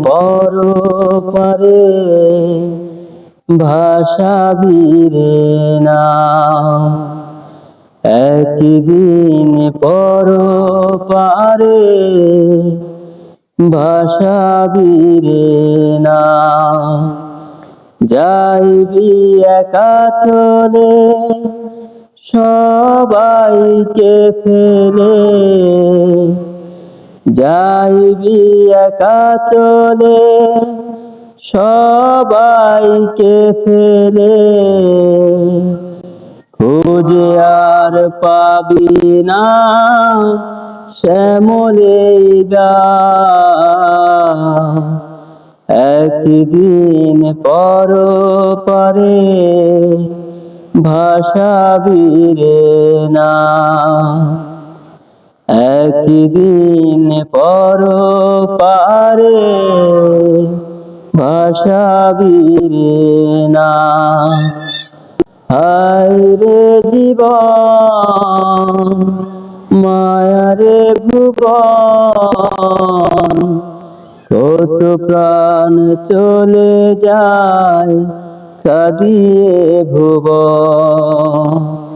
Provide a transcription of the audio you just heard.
পর পারে ভাসাবিরে না, একদিন পর পারে ভাসাবিরে না। যাইবি একা চলে সবাইকে ফেলে, যাইবি একা চলে সবাইকে ফেলে, খুঁজে আর পাবি না শ্যামলের গাঁ। একদিন পর পারে ভাসাবিরে না, একদিন পর পারে ভাসাবিরে না। হায় রে জীবন মায়ারে ভুবন, কত প্রাণ চলে যায় কাঁদিয়ে ভুবন।